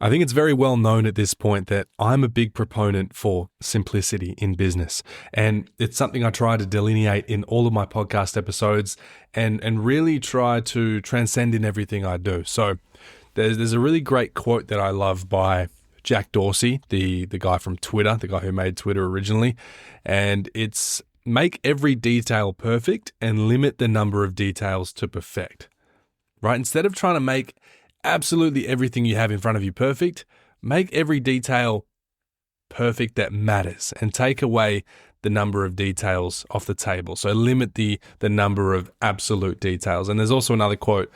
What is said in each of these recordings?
I think it's very well known at this point that I'm a big proponent for simplicity in business. And it's something I try to delineate in all of my podcast episodes and really try to transcend in everything I do. So there's a really great quote that I love by Jack Dorsey, the guy from Twitter, the guy who made Twitter originally. And it's make every detail perfect and limit the number of details to perfect, right? Instead of trying to make absolutely everything you have in front of you perfect, make every detail perfect that matters and take away the number of details off the table. So limit the number of absolute details. And there's also another quote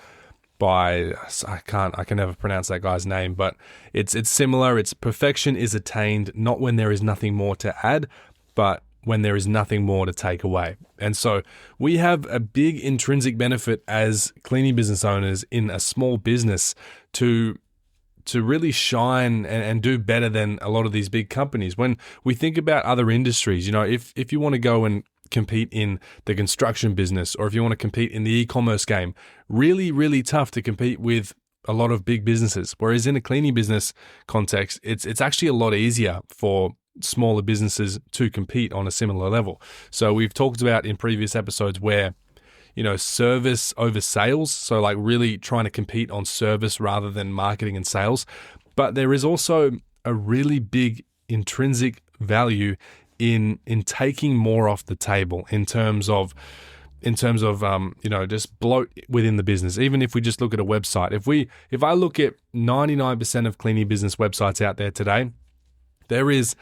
by, I can never pronounce that guy's name, but it's similar. It's perfection is attained not when there is nothing more to add, but when there is nothing more to take away. And so we have a big intrinsic benefit as cleaning business owners in a small business to really shine and do better than a lot of these big companies. When we think about other industries, if you want to go and compete in the construction business, or if you want to compete in the e-commerce game, really, really tough to compete with a lot of big businesses. Whereas in a cleaning business context, it's actually a lot easier for smaller businesses to compete on a similar level. So we've talked about in previous episodes where, service over sales. So like really trying to compete on service rather than marketing and sales. But there is also a really big intrinsic value in taking more off the table in terms of just bloat within the business. Even if we just look at a website, if I look at 99% of cleaning business websites out there today, there is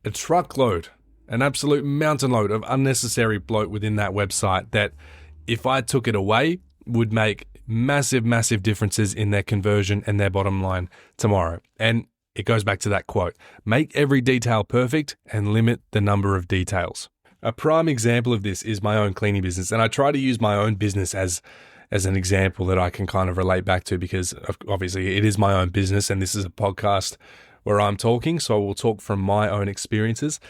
a truckload, an absolute mountain load of unnecessary bloat within that website that if I took it away would make massive, massive differences in their conversion and their bottom line tomorrow. And it goes back to that quote, make every detail perfect and limit the number of details. A prime example of this is my own cleaning business. And I try to use my own business as an example that I can kind of relate back to, because obviously it is my own business and this is a podcast where I'm talking, so I will talk from my own experiences.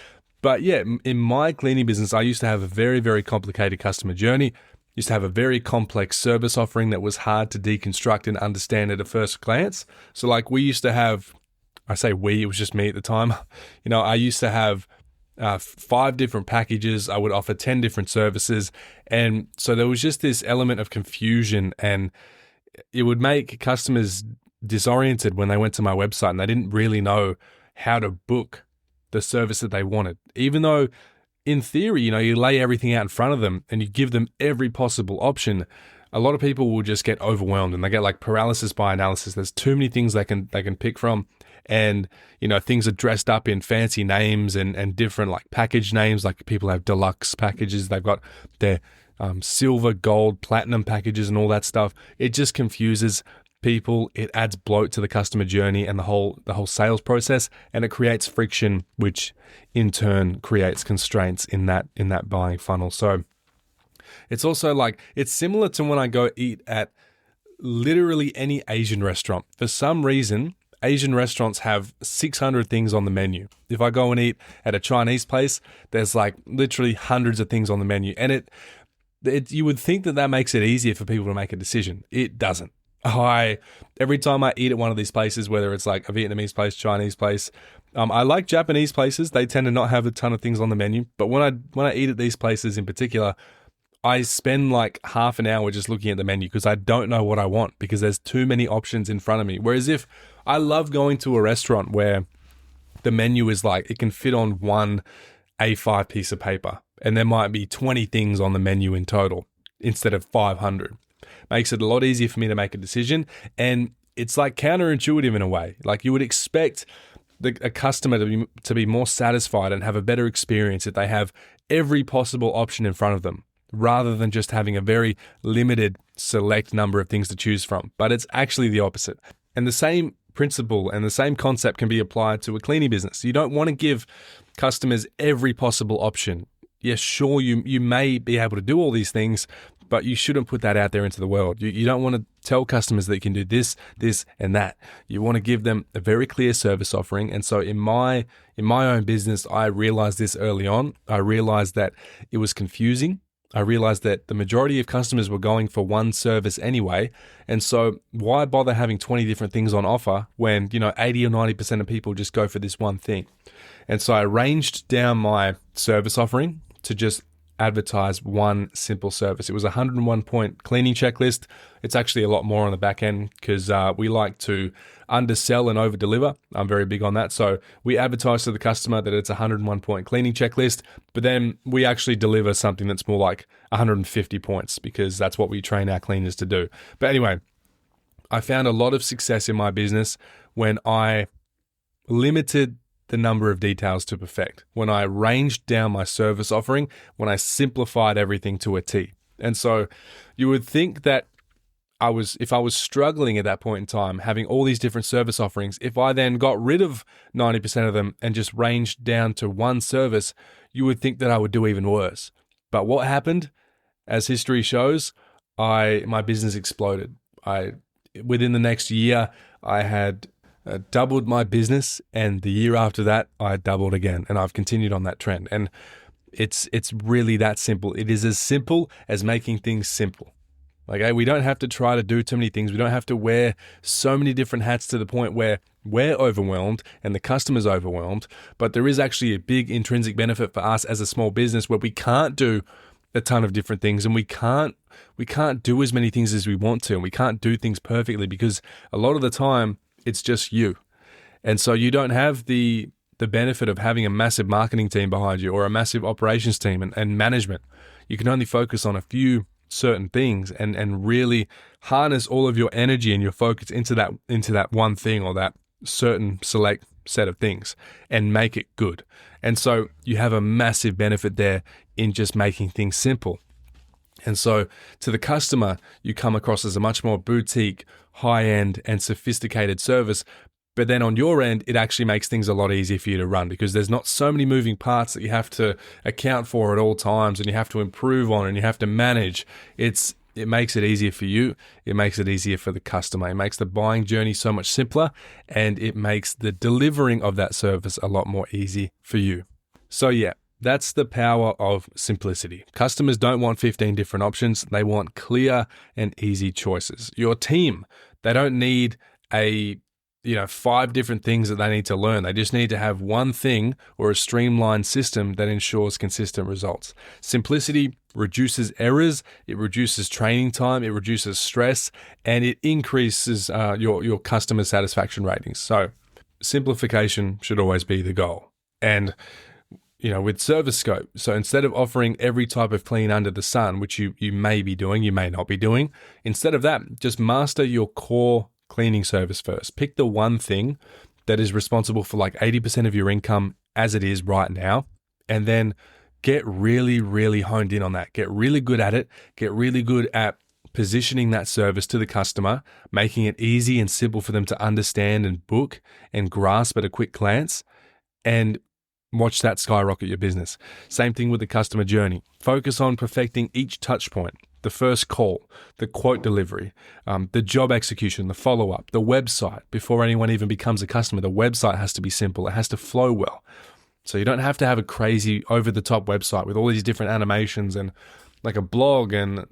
But yeah, in my cleaning business, I used to have a very, very complicated customer journey, used to have a very complex service offering that was hard to deconstruct and understand at a first glance. So like we used to have, I say we, it was just me at the time, I used to have 5 different packages. I would offer 10 different services. And so there was just this element of confusion, and it would make customers disoriented when they went to my website and they didn't really know how to book the service that they wanted. Even though in theory, you lay everything out in front of them and you give them every possible option, a lot of people will just get overwhelmed and they get like paralysis by analysis. There's too many things they can pick from. And, things are dressed up in fancy names and different like package names. Like people have deluxe packages. They've got their silver, gold, platinum packages and all that stuff. It just confuses people. It adds bloat to the customer journey and the whole sales process, and it creates friction, which in turn creates constraints in that buying funnel. So it's also like, it's similar to when I go eat at literally any Asian restaurant. For some reason, Asian restaurants have 600 things on the menu. If I go and eat at a Chinese place, there's like literally hundreds of things on the menu. And you would think that makes it easier for people to make a decision. It doesn't. Every time I eat at one of these places, whether it's like a Vietnamese place, Chinese place, I like Japanese places. They tend to not have a ton of things on the menu. But when I eat at these places in particular, I spend like half an hour just looking at the menu because I don't know what I want because there's too many options in front of me. Whereas if I love going to a restaurant where the menu is like, it can fit on one A5 piece of paper and there might be 20 things on the menu in total instead of 500. Makes it a lot easier for me to make a decision. And it's like counterintuitive in a way. Like you would expect a customer to be more satisfied and have a better experience if they have every possible option in front of them, rather than just having a very limited select number of things to choose from. But it's actually the opposite. And the same principle and the same concept can be applied to a cleaning business. You don't want to give customers every possible option. Yes, sure, you may be able to do all these things, but you shouldn't put that out there into the world. You don't want to tell customers that you can do this, this, and that. You want to give them a very clear service offering. And so in my own business, I realized this early on. I realized that it was confusing. I realized that the majority of customers were going for one service anyway. And so why bother having 20 different things on offer when, 80 or 90% of people just go for this one thing? And so I ranged down my service offering to just advertise one simple service. It was a 101 point cleaning checklist. It's actually a lot more on the back end because we like to undersell and over deliver. I'm very big on that. So we advertise to the customer that it's a 101 point cleaning checklist, but then we actually deliver something that's more like 150 points because that's what we train our cleaners to do. But anyway, I found a lot of success in my business when I limited the number of details to perfect, when I ranged down my service offering, when I simplified everything to a T. And so you would think that if I was struggling at that point in time, having all these different service offerings, if I then got rid of 90% of them and just ranged down to one service, you would think that I would do even worse. But what happened? As history shows, my business exploded. Within the next year, I had doubled my business, and the year after that, I doubled again, and I've continued on that trend. And it's really that simple. It is as simple as making things simple. Okay, we don't have to try to do too many things. We don't have to wear so many different hats to the point where we're overwhelmed and the customer's overwhelmed. But there is actually a big intrinsic benefit for us as a small business where we can't do a ton of different things, and we can't do as many things as we want to, and we can't do things perfectly because a lot of the time it's just you. And so you don't have the benefit of having a massive marketing team behind you or a massive operations team and management. You can only focus on a few certain things and really harness all of your energy and your focus into that one thing or that certain select set of things and make it good. And so you have a massive benefit there in just making things simple. And so to the customer, you come across as a much more boutique, high-end and sophisticated service. But then on your end, it actually makes things a lot easier for you to run because there's not so many moving parts that you have to account for at all times and you have to improve on and you have to manage. It makes it easier for you. It makes it easier for the customer. It makes the buying journey so much simpler, and it makes the delivering of that service a lot more easy for you. So yeah, that's the power of simplicity. Customers don't want 15 different options. They want clear and easy choices. Your team, they don't need 5 different things that they need to learn. They just need to have one thing or a streamlined system that ensures consistent results. Simplicity reduces errors, it reduces training time, it reduces stress, and it increases your customer satisfaction ratings. So simplification should always be the goal. And with service scope, so instead of offering every type of clean under the sun, which you may be doing, you may not be doing, instead of that, just master your core cleaning service first. Pick the one thing that is responsible for like 80% of your income as it is right now, and then get really, really honed in on that. Get really good at it. Get really good at positioning that service to the customer, making it easy and simple for them to understand and book and grasp at a quick glance, and watch that skyrocket your business. Same thing with the customer journey. Focus on perfecting each touch point. The first call, the quote delivery, the job execution, the follow-up, the website. Before anyone even becomes a customer, the website has to be simple. It has to flow well. So you don't have to have a crazy over-the-top website with all these different animations and like a blog and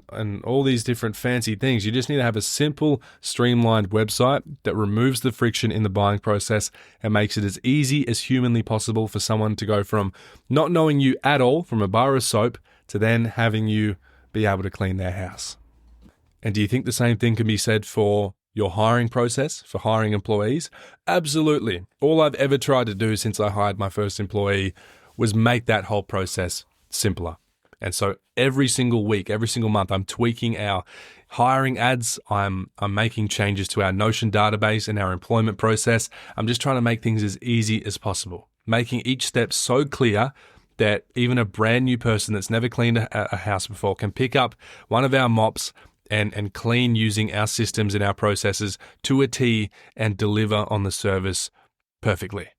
all these different fancy things. You just need to have a simple, streamlined website that removes the friction in the buying process and makes it as easy as humanly possible for someone to go from not knowing you at all, from a bar of soap, to then having you be able to clean their house. And do you think the same thing can be said for your hiring process, for hiring employees? Absolutely. All I've ever tried to do since I hired my first employee was make that whole process simpler. And so every single week, every single month, I'm tweaking our hiring ads. I'm making changes to our Notion database and our employment process. I'm just trying to make things as easy as possible, making each step so clear that even a brand new person that's never cleaned a house before can pick up one of our mops and clean using our systems and our processes to a T and deliver on the service perfectly.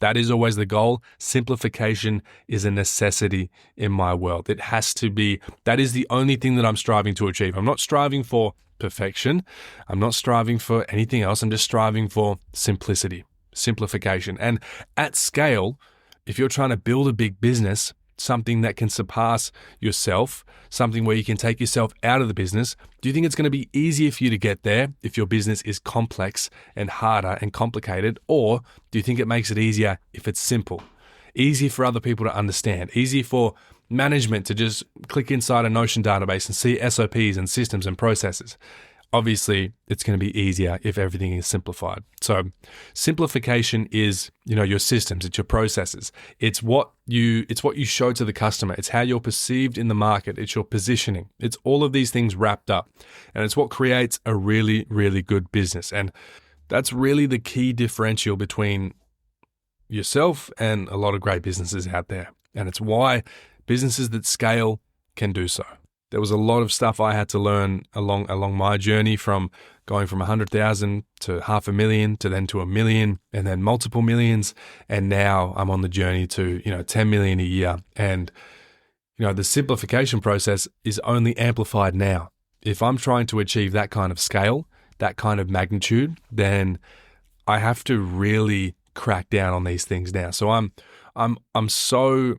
That is always the goal. Simplification is a necessity in my world. It has to be. That is the only thing that I'm striving to achieve. I'm not striving for perfection. I'm not striving for anything else. I'm just striving for simplicity, simplification. And at scale, if you're trying to build a big business, something that can surpass yourself, something where you can take yourself out of the business? Do you think it's going to be easier for you to get there if your business is complex and harder and complicated? Or do you think it makes it easier if it's simple? Easier for other people to understand, easier for management to just click inside a Notion database and see SOPs and systems and processes. Obviously, it's going to be easier if everything is simplified. So simplification is, your systems, it's your processes. It's what you show to the customer. It's how you're perceived in the market. It's your positioning. It's all of these things wrapped up. And it's what creates a really, really good business. And that's really the key differential between yourself and a lot of great businesses out there. And it's why businesses that scale can do so. There was a lot of stuff I had to learn along my journey, from going from 100,000 to 500,000 to then to 1 million and then multiple millions. And now I'm on the journey to, 10 million a year. And, the simplification process is only amplified now. If I'm trying to achieve that kind of scale, that kind of magnitude, then I have to really crack down on these things now. So I'm so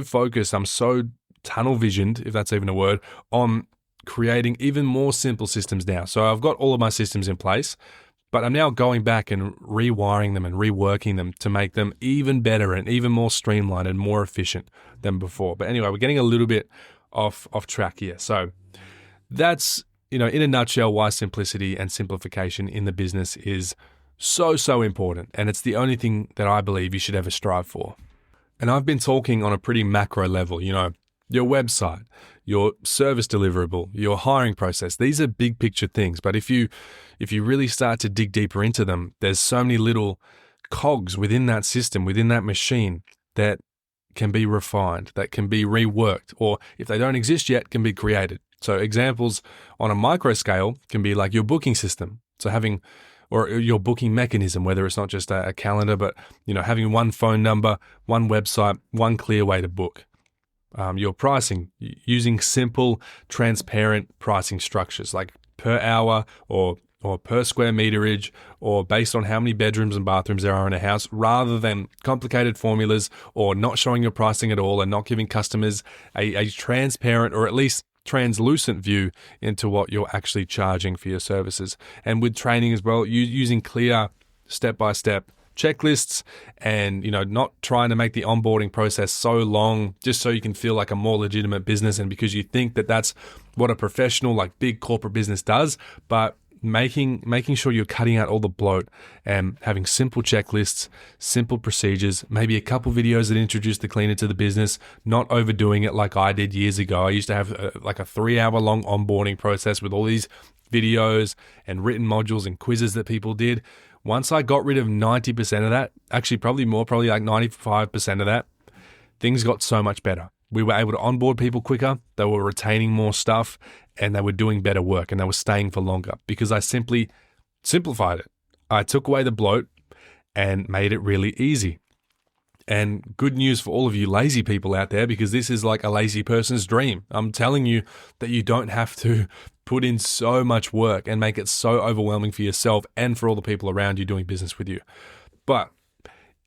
focused, I'm so tunnel visioned, if that's even a word, on creating even more simple systems now. So I've got all of my systems in place, but I'm now going back and rewiring them and reworking them to make them even better and even more streamlined and more efficient than before. But anyway, we're getting a little bit off track here. So that's, in a nutshell, why simplicity and simplification in the business is so important. And it's the only thing that I believe you should ever strive for. And I've been talking on a pretty macro level, your website, your service deliverable, your hiring process. These are big picture things. But if you really start to dig deeper into them, there's so many little cogs within that system, within that machine, that can be refined, that can be reworked, or if they don't exist yet, can be created. So examples on a micro scale can be like your booking system. So or your booking mechanism, whether it's not just a calendar, but having one phone number, one website, one clear way to book. Your pricing, using simple, transparent pricing structures like per hour or per square meterage, or based on how many bedrooms and bathrooms there are in a house, rather than complicated formulas or not showing your pricing at all and not giving customers a transparent or at least translucent view into what you're actually charging for your services. And with training as well, using clear step-by-step checklists, and not trying to make the onboarding process so long just so you can feel like a more legitimate business and because you think that that's what a professional, like big corporate business does, but making sure you're cutting out all the bloat and having simple checklists, simple procedures, maybe a couple videos that introduce the cleaner to the business, not overdoing it like I did years ago. I used to have a 3-hour long onboarding process with all these videos and written modules and quizzes that people did. Once I got rid of 90% of that, actually probably like 95% of that, things got so much better. We were able to onboard people quicker, they were retaining more stuff, and they were doing better work, and they were staying for longer because I simply simplified it. I took away the bloat and made it really easy. And good news for all of you lazy people out there, because this is like a lazy person's dream. I'm telling you that you don't have to put in so much work and make it so overwhelming for yourself and for all the people around you doing business with you. But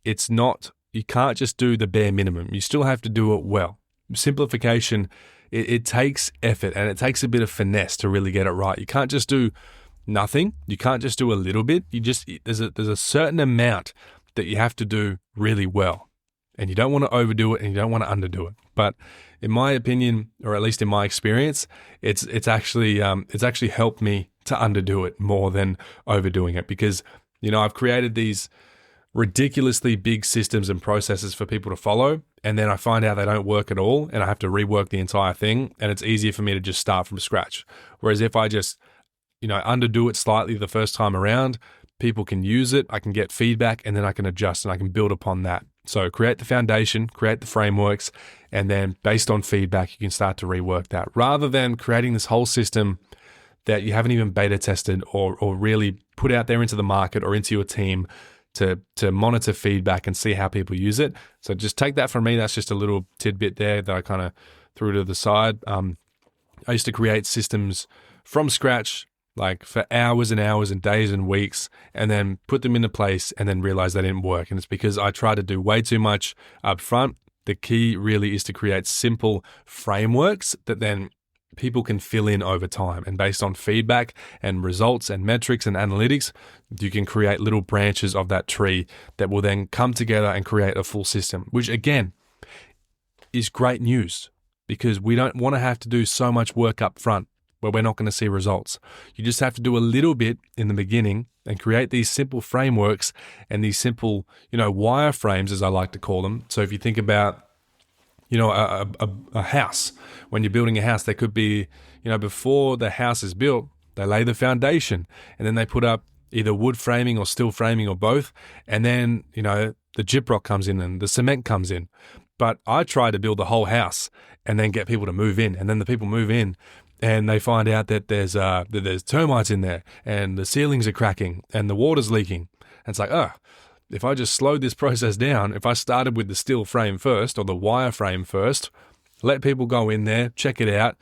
you can't just do the bare minimum. You still have to do it well. Simplification, it takes effort and it takes a bit of finesse to really get it right. You can't just do nothing. You can't just do a little bit. There's a certain amount that you have to do really well. And you don't want to overdo it and you don't want to underdo it. But in my opinion, or at least in my experience, it's actually helped me to underdo it more than overdoing it, because I've created these ridiculously big systems and processes for people to follow, and then I find out they don't work at all and I have to rework the entire thing, and it's easier for me to just start from scratch. Whereas if I just underdo it slightly the first time around, people can use it, I can get feedback, and then I can adjust and I can build upon that. So create the foundation, create the frameworks, and then based on feedback, you can start to rework that, rather than creating this whole system that you haven't even beta tested or really put out there into the market or into your team to monitor feedback and see how people use it. So just take that from me. That's just a little tidbit there that I kind of threw to the side. I used to create systems from scratch, like for hours and hours and days and weeks, and then put them into place and then realize they didn't work. And it's because I tried to do way too much up front The key really is to create simple frameworks that then people can fill in over time. And based on feedback and results and metrics and analytics, you can create little branches of that tree that will then come together and create a full system, which again is great news because we don't want to have to do so much work up front where we're not going to see results. You just have to do a little bit in the beginning and create these simple frameworks and these simple, wireframes, as I like to call them. So if you think about, a house, when you're building a house, there could be, before the house is built, they lay the foundation and then they put up either wood framing or steel framing or both. And then, the gyprock comes in and the cement comes in. But I try to build the whole house and then get people to move in. And then the people move in and they find out that there's termites in there and the ceilings are cracking and the water's leaking. And it's like, if I just slowed this process down, if I started with the steel frame first or the wire frame first, let people go in there, check it out,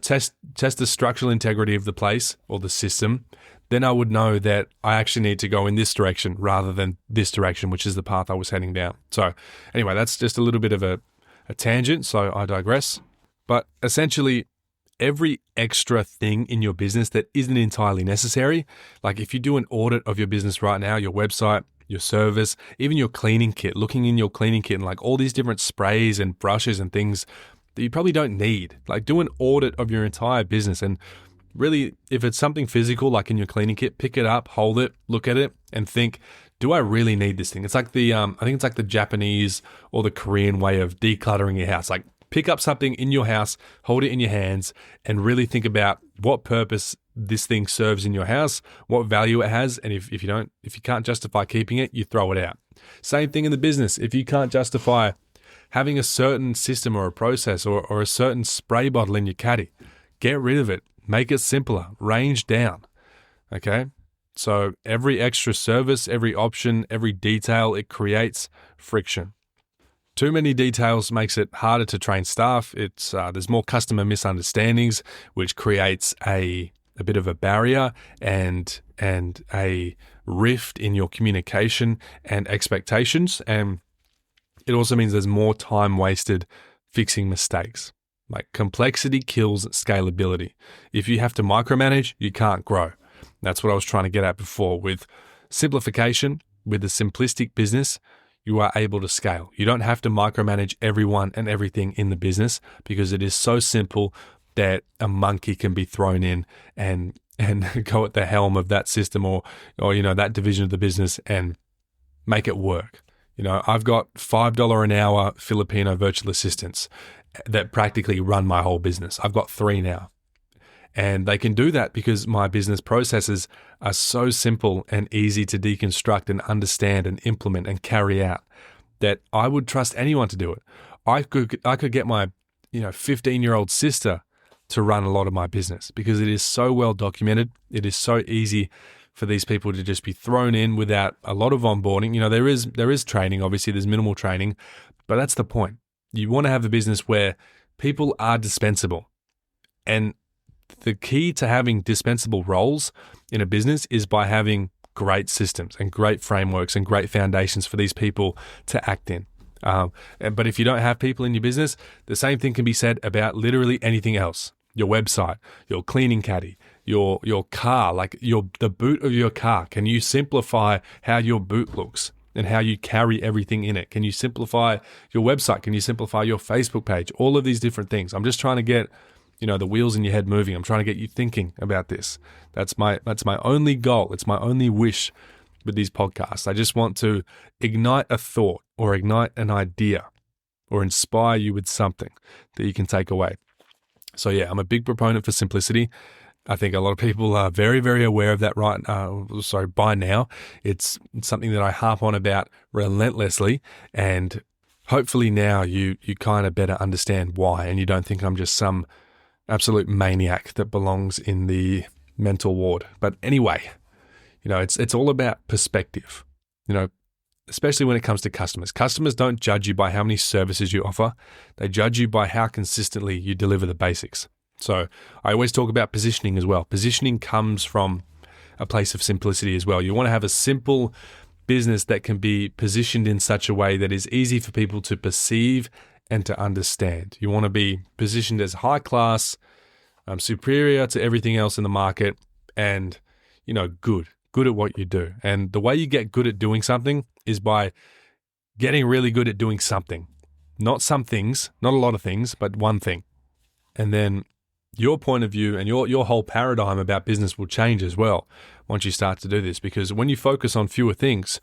test the structural integrity of the place or the system, then I would know that I actually need to go in this direction rather than this direction, which is the path I was heading down. So anyway, that's just a little bit of a tangent, so I digress. But essentially, every extra thing in your business that isn't entirely necessary, like if you do an audit of your business right now, your website, your service, even your cleaning kit, looking in your cleaning kit and like all these different sprays and brushes and things that you probably don't need, like do an audit of your entire business. And really, if it's something physical, like in your cleaning kit, pick it up, hold it, look at it and think, do I really need this thing? It's like I think it's like the Japanese or the Korean way of decluttering your house. Like pick up something in your house, hold it in your hands and really think about what purpose this thing serves in your house, what value it has. And if you can't justify keeping it, you throw it out. Same thing in the business. If you can't justify having a certain system or a process or a certain spray bottle in your caddy, get rid of it, make it simpler, range down. Okay. So every extra service, every option, every detail, it creates friction. Too many details makes it harder to train staff. There's more customer misunderstandings, which creates a bit of a barrier and a rift in your communication and expectations. And it also means there's more time wasted fixing mistakes. Like complexity kills scalability. If you have to micromanage, you can't grow. That's what I was trying to get at before. With simplification, with a simplistic business, you are able to scale. You don't have to micromanage everyone and everything in the business because it is so simple that a monkey can be thrown in and go at the helm of that system or that division of the business and make it work. I've got $5 an hour Filipino virtual assistants that practically run my whole business. I've got 3 now. And they can do that because my business processes are so simple and easy to deconstruct and understand and implement and carry out that I would trust anyone to do it. I could get my 15-year-old sister to run a lot of my business because it is so well documented. It is so easy for these people to just be thrown in without a lot of onboarding. There is training, obviously there's minimal training, but that's the point. You want to have a business where people are dispensable. And the key to having dispensable roles in a business is by having great systems and great frameworks and great foundations for these people to act in. But if you don't have people in your business, the same thing can be said about literally anything else. Your website, your cleaning caddy, your car, like the boot of your car. Can you simplify how your boot looks and how you carry everything in it? Can you simplify your website? Can you simplify your Facebook page? All of these different things. I'm just trying to get the wheels in your head moving. I'm trying to get you thinking about this. That's my only goal. It's my only wish with these podcasts. I just want to ignite a thought or ignite an idea or inspire you with something that you can take away. So yeah, I'm a big proponent for simplicity. I think a lot of people are very, very aware of that by now. It's something that I harp on about relentlessly, and hopefully now you kind of better understand why, and you don't think I'm just some absolute maniac that belongs in the mental ward. But anyway, it's all about perspective, especially when it comes to customers. Customers don't judge you by how many services you offer. They judge you by how consistently you deliver the basics. So I always talk about positioning as well. Positioning comes from a place of simplicity as well. You want to have a simple business that can be positioned in such a way that is easy for people to perceive and to understand. You want to be positioned as high class, superior to everything else in the market, and, good at what you do. And the way you get good at doing something is by getting really good at doing something. Not some things, not a lot of things, but one thing. And then your point of view and your whole paradigm about business will change as well once you start to do this, because when you focus on fewer things,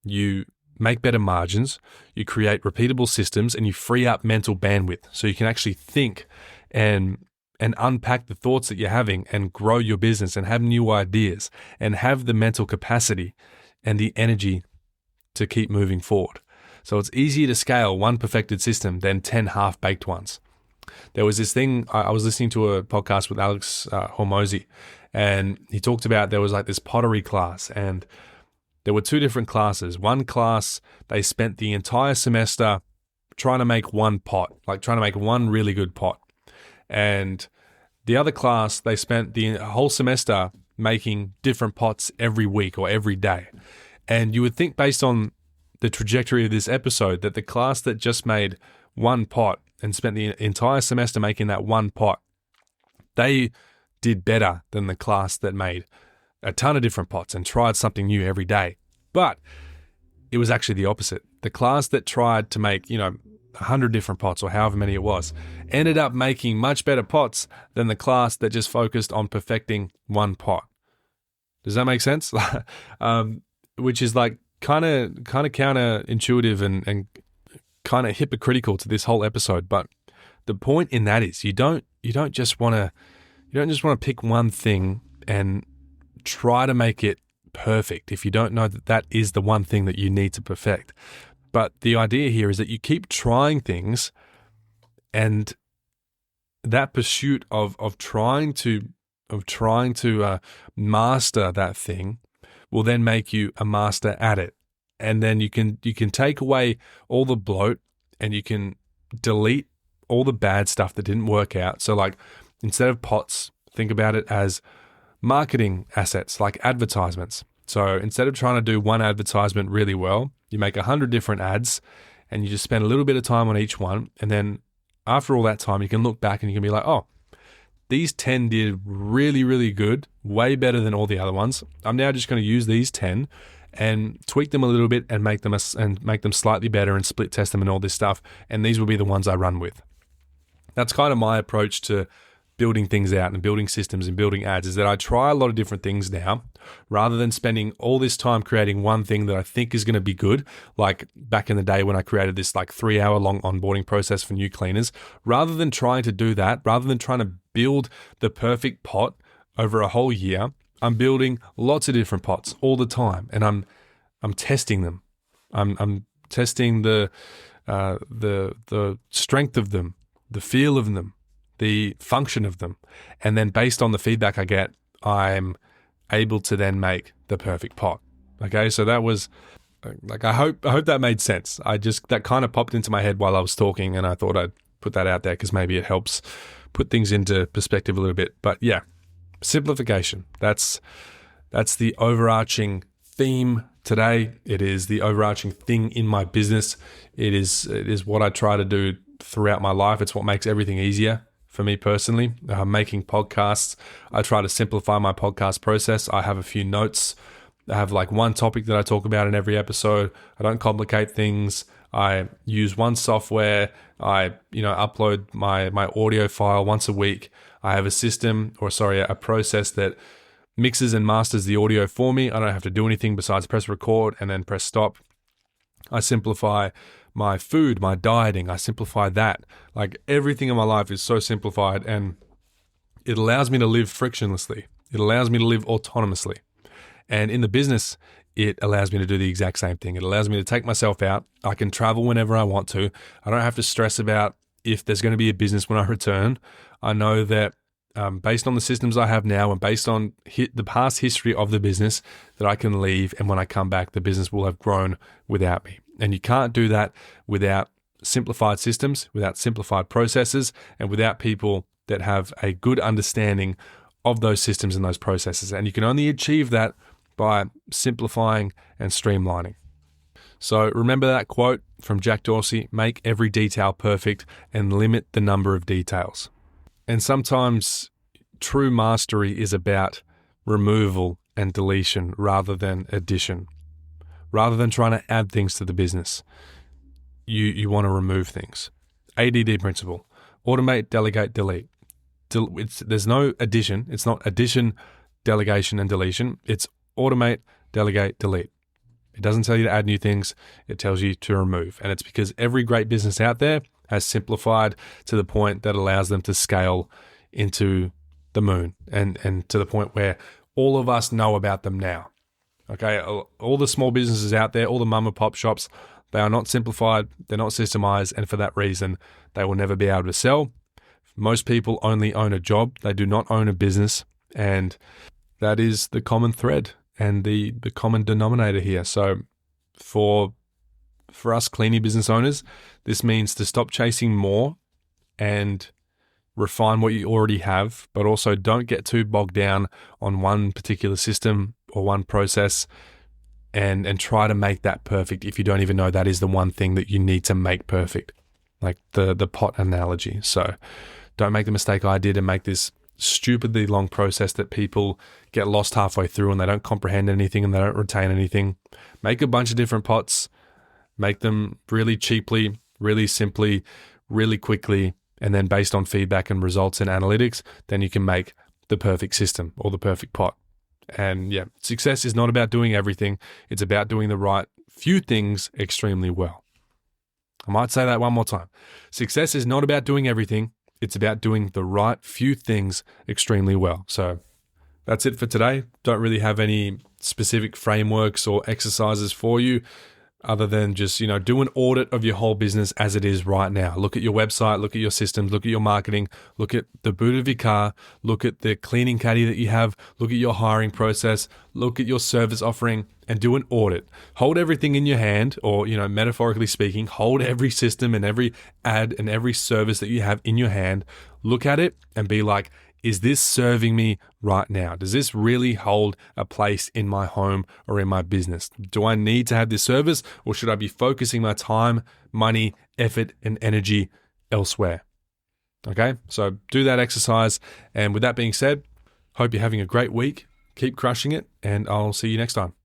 you make better margins, you create repeatable systems, and you free up mental bandwidth so you can actually think and unpack the thoughts that you're having and grow your business and have new ideas and have the mental capacity and the energy to keep moving forward. So it's easier to scale one perfected system than 10 half-baked ones. There was this thing, I was listening to a podcast with Alex Hormozy, and he talked about there was like this pottery class, and there were two different classes. One class, they spent the entire semester trying to make one pot, like trying to make one really good pot. And the other class, they spent the whole semester making different pots every week or every day. And you would think, based on the trajectory of this episode, that the class that just made one pot and spent the entire semester making that one pot, they did better than the class that made a ton of different pots and tried something new every day. But it was actually the opposite. The class that tried to make, 100 different pots or however many it was, ended up making much better pots than the class that just focused on perfecting one pot. Does that make sense? Which is like kind of counterintuitive and kind of hypocritical to this whole episode. But the point in that is you don't just want to pick one thing and try to make it perfect if you don't know that is the one thing that you need to perfect. But the idea here is that you keep trying things, and that pursuit of trying to master that thing will then make you a master at it. And then you can take away all the bloat and you can delete all the bad stuff that didn't work out. So like, instead of pots, think about it as marketing assets, like advertisements. So instead of trying to do one advertisement really well, you make 100 different ads and you just spend a little bit of time on each one. And then after all that time, you can look back and you can be like, oh, these 10 did really, really good, way better than all the other ones. I'm now just going to use these 10 and tweak them a little bit and make them slightly better and split test them and all this stuff. And these will be the ones I run with. That's kind of my approach to building things out and building systems and building ads, is that I try a lot of different things now, rather than spending all this time creating one thing that I think is going to be good. Like back in the day when I created this like 3-hour long onboarding process for new cleaners, rather than trying to do that, rather than trying to build the perfect pot over a whole year, I'm building lots of different pots all the time, and I'm testing them. I'm testing the strength of them, the feel of them, the function of them. And then based on the feedback I get, I'm able to then make the perfect pot. Okay. So that was like, I hope that made sense. That kind of popped into my head while I was talking, and I thought I'd put that out there because maybe it helps put things into perspective a little bit. But yeah, simplification. That's the overarching theme today. It is the overarching thing in my business. It is what I try to do throughout my life. It's what makes everything easier for me personally. Making podcasts, I try to simplify my podcast process. I have a few notes. I have like one topic that I talk about in every episode. I don't complicate things. I use one software. I upload my audio file once a week. I have a process that mixes and masters the audio for me. I don't have to do anything besides press record and then press stop. I simplify my food, my dieting. I simplify that. Like everything in my life is so simplified, and it allows me to live frictionlessly. It allows me to live autonomously. And in the business, it allows me to do the exact same thing. It allows me to take myself out. I can travel whenever I want to. I don't have to stress about if there's going to be a business when I return. I know that based on the systems I have now and based on the past history of the business, that I can leave, and when I come back, the business will have grown without me. And you can't do that without simplified systems, without simplified processes, and without people that have a good understanding of those systems and those processes. And you can only achieve that by simplifying and streamlining. So remember that quote from Jack Dorsey, make every detail perfect and limit the number of details. And sometimes true mastery is about removal and deletion rather than addition. Rather than trying to add things to the business, you want to remove things. ADD principle, automate, delegate, delete. There's no addition. It's not addition, delegation, and deletion. It's automate, delegate, delete. It doesn't tell you to add new things. It tells you to remove. And it's because every great business out there has simplified to the point that allows them to scale into the moon and to the point where all of us know about them now. Okay, all the small businesses out there, all the mom and pop shops, they are not simplified, they're not systemized, and for that reason, they will never be able to sell. Most people only own a job, they do not own a business, and that is the common thread and the common denominator here. So for us cleaning business owners, this means to stop chasing more and refine what you already have, but also don't get too bogged down on one particular system or one process and try to make that perfect if you don't even know that is the one thing that you need to make perfect, like the pot analogy. So don't make the mistake I did and make this stupidly long process that people get lost halfway through and they don't comprehend anything and they don't retain anything. Make a bunch of different pots, make them really cheaply, really simply, really quickly, and then based on feedback and results and analytics, then you can make the perfect system or the perfect pot. And yeah, success is not about doing everything. It's about doing the right few things extremely well. I might say that one more time. Success is not about doing everything. It's about doing the right few things extremely well. So that's it for today. Don't really have any specific frameworks or exercises for you other than just, do an audit of your whole business as it is right now. Look at your website, look at your systems, look at your marketing, look at the boot of your car, look at the cleaning caddy that you have, look at your hiring process, look at your service offering, and do an audit. Hold everything in your hand, or, metaphorically speaking, hold every system and every ad and every service that you have in your hand. Look at it and be like, is this serving me right now? Does this really hold a place in my home or in my business? Do I need to have this service, or should I be focusing my time, money, effort, and energy elsewhere? Okay, so do that exercise. And with that being said, hope you're having a great week. Keep crushing it, and I'll see you next time.